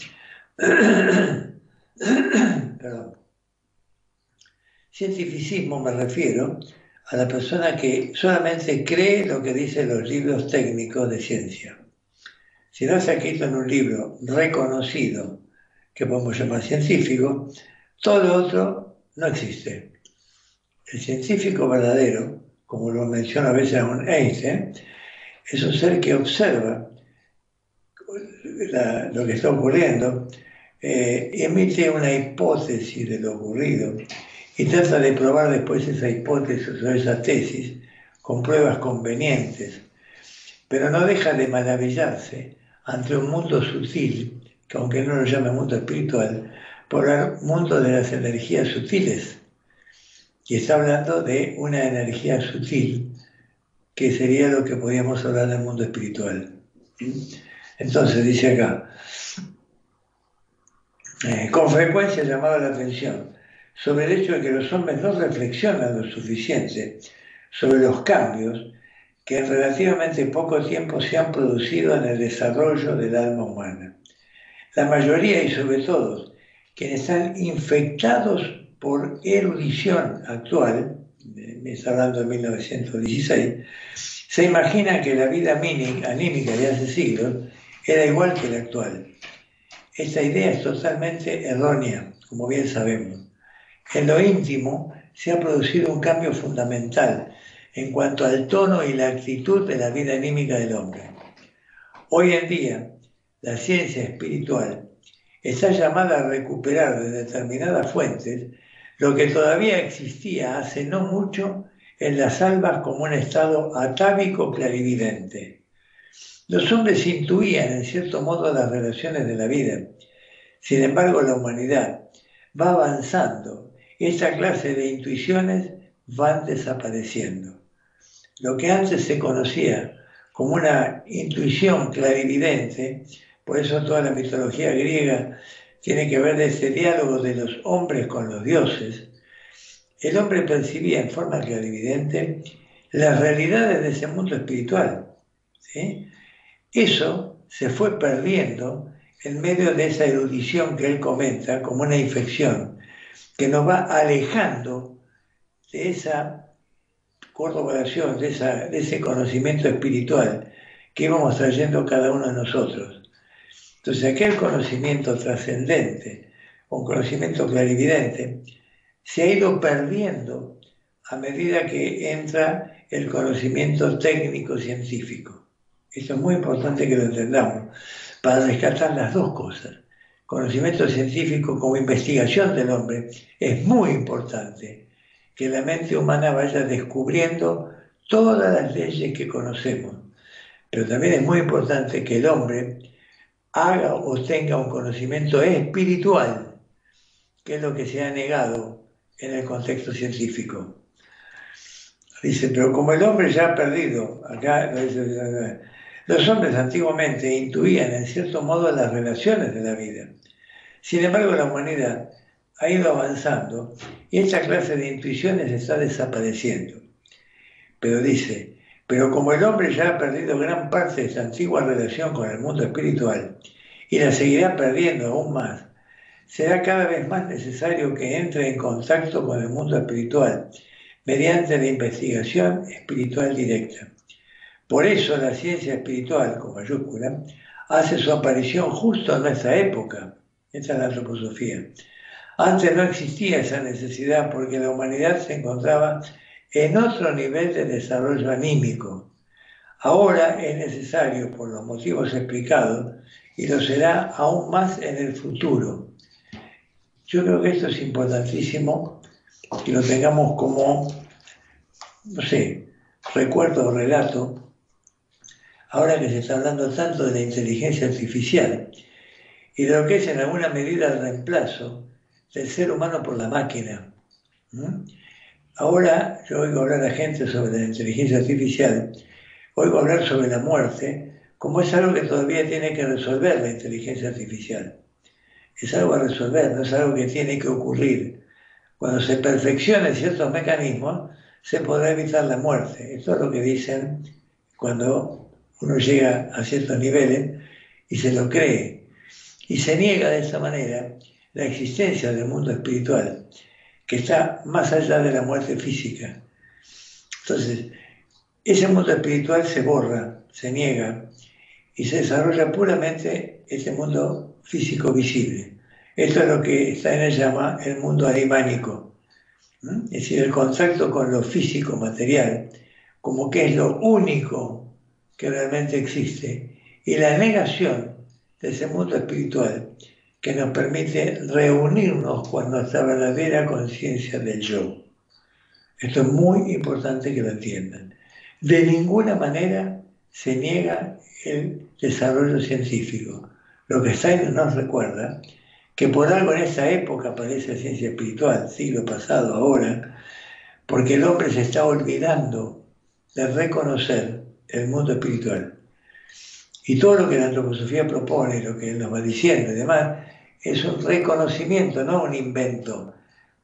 Perdón. Cientificismo me refiero a la persona que solamente cree lo que dicen los libros técnicos de ciencia. Si no se ha escrito en un libro reconocido, que podemos llamar científico, todo lo otro no existe. El científico verdadero, como lo menciona a veces un Einstein, es un ser que observa lo que está ocurriendo, emite una hipótesis de lo ocurrido y trata de probar después esa hipótesis o esa tesis con pruebas convenientes, pero no deja de maravillarse ante un mundo sutil, que aunque no lo llame mundo espiritual, por el mundo de las energías sutiles. Y está hablando de una energía sutil, que sería lo que podríamos hablar del mundo espiritual. Entonces, dice acá, con frecuencia llamaba la atención sobre el hecho de que los hombres no reflexionan lo suficiente sobre los cambios que en relativamente poco tiempo se han producido en el desarrollo del alma humana. La mayoría, y sobre todo, quienes están infectados por erudición actual, me está hablando de 1916, se imaginan que la vida anímica de hace siglos era igual que la actual. Esta idea es totalmente errónea, como bien sabemos. En lo íntimo se ha producido un cambio fundamental en cuanto al tono y la actitud de la vida anímica del hombre. Hoy en día, la ciencia espiritual está llamada a recuperar de determinadas fuentes lo que todavía existía hace no mucho en las almas como un estado atávico clarividente. Los hombres intuían en cierto modo las relaciones de la vida. Sin embargo, la humanidad va avanzando y esta clase de intuiciones van desapareciendo. Lo que antes se conocía como una intuición clarividente, por eso toda la mitología griega tiene que ver de ese diálogo de los hombres con los dioses. El hombre percibía en forma clarividente las realidades de ese mundo espiritual, ¿sí? Eso se fue perdiendo en medio de esa erudición que él comenta como una infección que nos va alejando de esa corroboración, de ese conocimiento espiritual que íbamos trayendo cada uno de nosotros. Entonces aquel conocimiento trascendente, un conocimiento clarividente, se ha ido perdiendo a medida que entra el conocimiento técnico-científico. Esto es muy importante que lo entendamos, para rescatar las dos cosas. Conocimiento científico como investigación del hombre es muy importante, que la mente humana vaya descubriendo todas las leyes que conocemos. Pero también es muy importante que el hombre haga o tenga un conocimiento espiritual, que es lo que se ha negado en el contexto científico. Dice, pero como el hombre ya ha perdido, acá los hombres antiguamente intuían en cierto modo las relaciones de la vida. Sin embargo, la humanidad ha ido avanzando y esta clase de intuiciones está desapareciendo. Pero dice, pero como el hombre ya ha perdido gran parte de esta antigua relación con el mundo espiritual y la seguirá perdiendo aún más, será cada vez más necesario que entre en contacto con el mundo espiritual mediante la investigación espiritual directa. Por eso la ciencia espiritual, con mayúscula, hace su aparición justo en nuestra época. Esta es la antroposofía. Antes no existía esa necesidad porque la humanidad se encontraba en otro nivel de desarrollo anímico. Ahora es necesario por los motivos explicados y lo será aún más en el futuro. Yo creo que esto es importantísimo que lo tengamos como, no sé, recuerdo o relato, ahora que se está hablando tanto de la inteligencia artificial y de lo que es en alguna medida el reemplazo del ser humano por la máquina. Ahora yo oigo hablar a gente sobre la inteligencia artificial, oigo hablar sobre la muerte, como es algo que todavía tiene que resolver la inteligencia artificial. Es algo a resolver, no es algo que tiene que ocurrir. Cuando se perfeccionen ciertos mecanismos, se podrá evitar la muerte. Esto es lo que dicen cuando uno llega a ciertos niveles y se lo cree. Y se niega de esa manera la existencia del mundo espiritual, que está más allá de la muerte física. Entonces, ese mundo espiritual se borra, se niega y se desarrolla puramente ese mundo físico visible. Esto es lo que Steiner llama el mundo arimánico, es decir, el contacto con lo físico material, como que es lo único que realmente existe, y la negación de ese mundo espiritual que nos permite reunirnos con nuestra verdadera conciencia del yo. Esto es muy importante que lo entiendan. De ninguna manera se niega el desarrollo científico. Lo que Steiner nos recuerda, que por algo en esta época aparece la ciencia espiritual, siglo pasado, ahora, porque el hombre se está olvidando de reconocer el mundo espiritual. Y todo lo que la antroposofía propone, lo que él nos va diciendo y demás, es un reconocimiento, no un invento,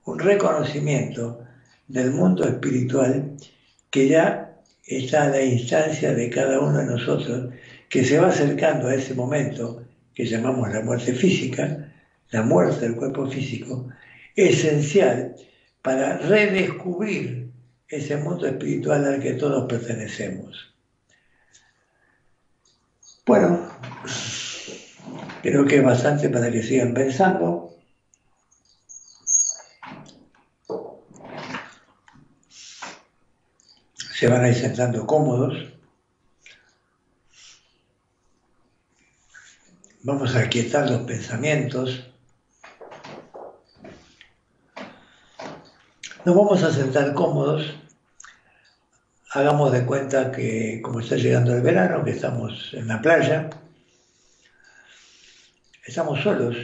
un reconocimiento del mundo espiritual que ya está a la instancia de cada uno de nosotros, que se va acercando a ese momento que llamamos la muerte física, la muerte del cuerpo físico, esencial para redescubrir ese mundo espiritual al que todos pertenecemos. Bueno, creo que es bastante para que sigan pensando. Se van a ir sentando cómodos. Vamos a aquietar los pensamientos. Nos vamos a sentar cómodos. Hagamos de cuenta que, como está llegando el verano, que estamos en la playa, estamos solos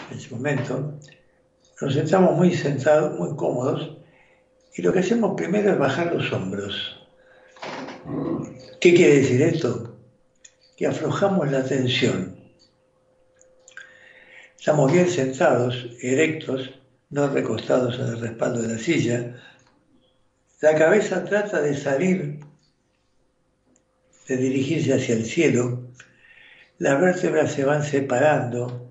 en ese momento, nos sentamos muy sentados, muy cómodos, y lo que hacemos primero es bajar los hombros. ¿Qué quiere decir esto? Que aflojamos la tensión. Estamos bien sentados, erectos, no recostados en el respaldo de la silla. La cabeza trata de salir, de dirigirse hacia el cielo. Las vértebras se van separando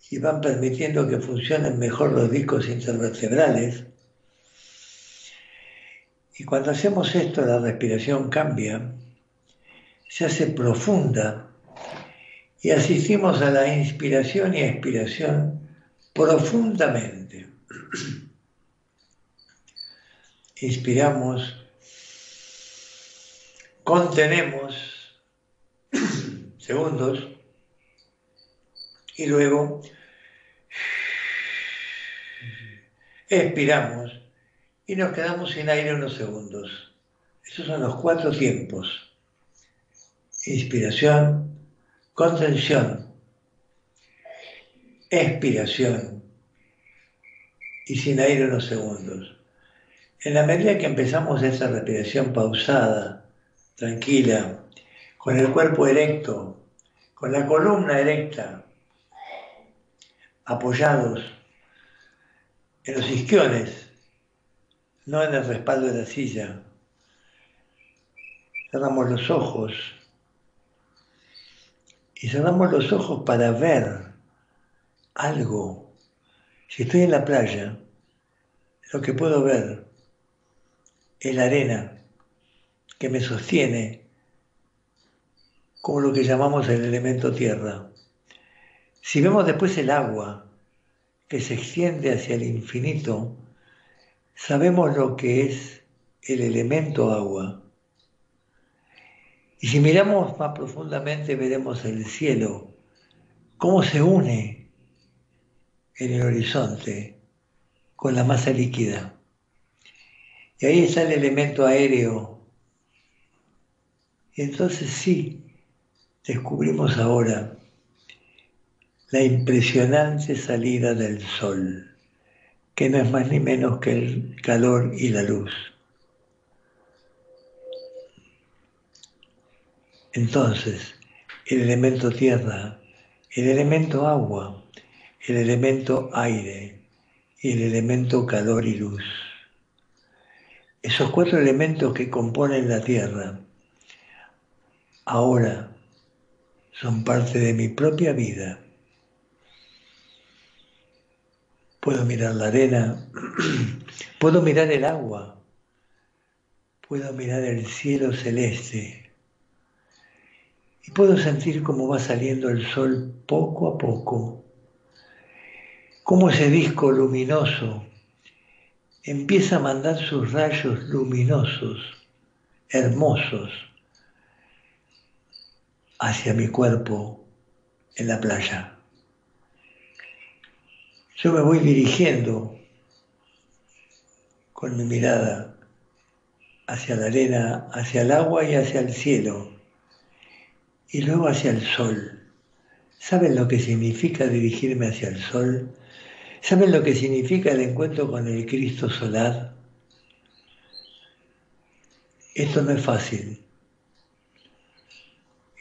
y van permitiendo que funcionen mejor los discos intervertebrales. Y cuando hacemos esto, la respiración cambia, se hace profunda y asistimos a la inspiración y expiración profundamente. Inspiramos, contenemos segundos y luego expiramos y nos quedamos sin aire unos segundos. Estos son los 4 tiempos. Inspiración, contención, expiración y sin aire unos segundos. En la medida que empezamos esa respiración pausada, tranquila, con el cuerpo erecto, con la columna erecta, apoyados, en los isquiones, no en el respaldo de la silla. Cerramos los ojos y cerramos los ojos para ver algo. Si estoy en la playa, lo que puedo ver es la arena que me sostiene como lo que llamamos el elemento tierra. Si vemos después el agua que se extiende hacia el infinito, sabemos lo que es el elemento agua. Y si miramos más profundamente, veremos el cielo, cómo se une en el horizonte con la masa líquida. Y ahí está el elemento aéreo. Y entonces sí, descubrimos ahora la impresionante salida del sol, que no es más ni menos que el calor y la luz. Entonces, el elemento tierra, el elemento agua, el elemento aire y el elemento calor y luz. Esos 4 elementos que componen la tierra, ahora son parte de mi propia vida. Puedo mirar la arena, puedo mirar el agua, puedo mirar el cielo celeste y puedo sentir cómo va saliendo el sol poco a poco, cómo ese disco luminoso empieza a mandar sus rayos luminosos, hermosos, hacia mi cuerpo en la playa. Yo me voy dirigiendo con mi mirada hacia la arena, hacia el agua y hacia el cielo, y luego hacia el sol. ¿Saben lo que significa dirigirme hacia el sol? ¿Saben lo que significa el encuentro con el Cristo solar? Esto no es fácil.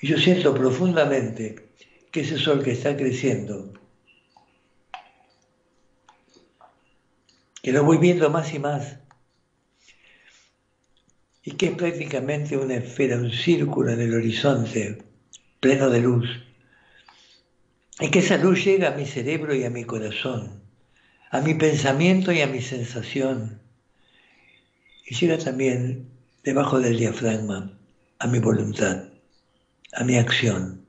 Y yo siento profundamente que ese sol que está creciendo, que lo voy viendo más y más, y que es prácticamente una esfera, un círculo en el horizonte, pleno de luz, y que esa luz llega a mi cerebro y a mi corazón, a mi pensamiento y a mi sensación, y llega también debajo del diafragma, a mi voluntad, a mi acción.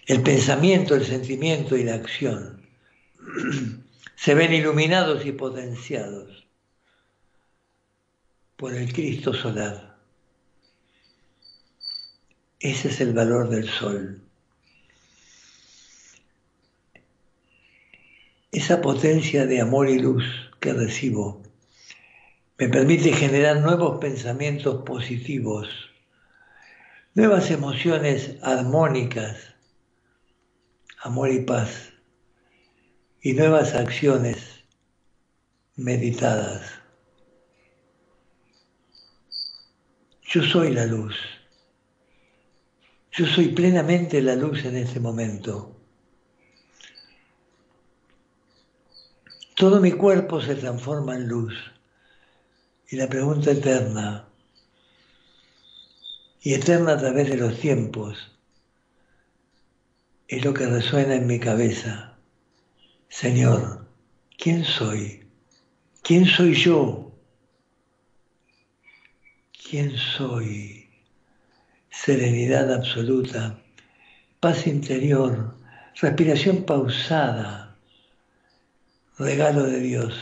El pensamiento, el sentimiento y la acción se ven iluminados y potenciados por el Cristo solar. Ese es el valor del sol. Esa potencia de amor y luz que recibo me permite generar nuevos pensamientos positivos, nuevas emociones armónicas, amor y paz, y nuevas acciones meditadas. Yo soy la luz. Yo soy plenamente la luz en este momento. Todo mi cuerpo se transforma en luz. Y la pregunta eterna, y eterna a través de los tiempos, es lo que resuena en mi cabeza. Señor, ¿quién soy? ¿Quién soy yo? ¿Quién soy? Serenidad absoluta, paz interior, respiración pausada, regalo de Dios.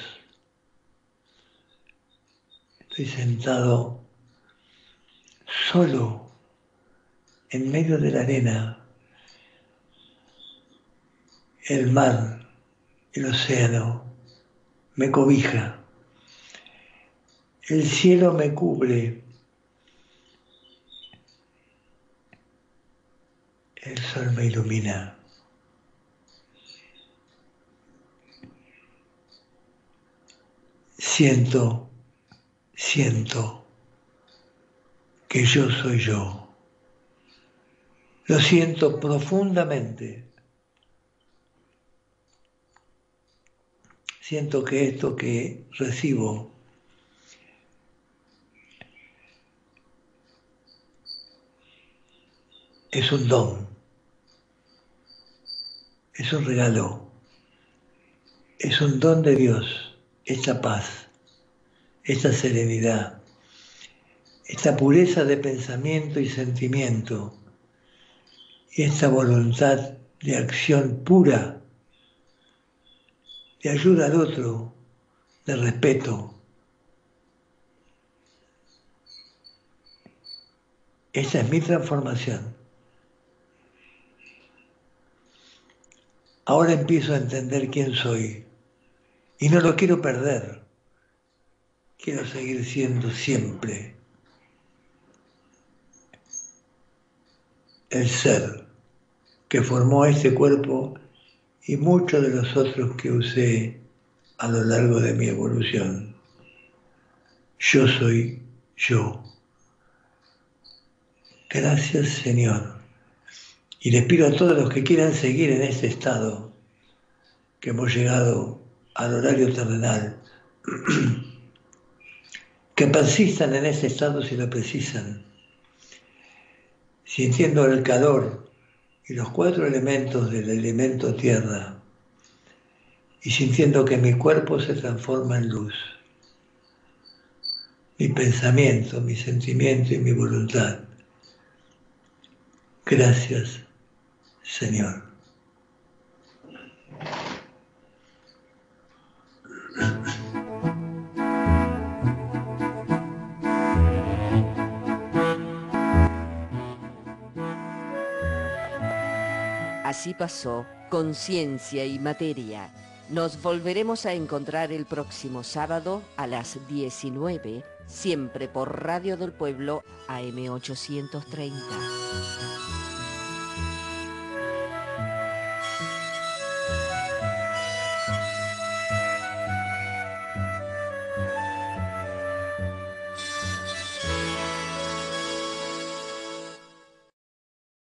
Estoy sentado solo en medio de la arena, el mar, el océano me cobija, el cielo me cubre, el sol me ilumina. Siento que yo soy yo. Lo siento profundamente. siento que esto que recibo es un don, es un regalo, es un don de Dios, esta paz, esta serenidad, esta pureza de pensamiento y sentimiento, y esta voluntad de acción pura, de ayuda al otro, de respeto. Esta es mi transformación. Ahora empiezo a entender quién soy y no lo quiero perder. Quiero seguir siendo siempre el ser que formó este cuerpo y muchos de los otros que usé a lo largo de mi evolución. Yo soy yo. Gracias, Señor. Y les pido a todos los que quieran seguir en este estado, que hemos llegado al horario terrenal, que persistan en ese estado si lo precisan, sintiendo el calor y los 4 elementos del elemento tierra, y sintiendo que mi cuerpo se transforma en luz, mi pensamiento, mi sentimiento y mi voluntad. Gracias, Señor. Así pasó Conciencia y Materia. Nos volveremos a encontrar el próximo sábado a las 19, siempre por Radio del Pueblo AM 830.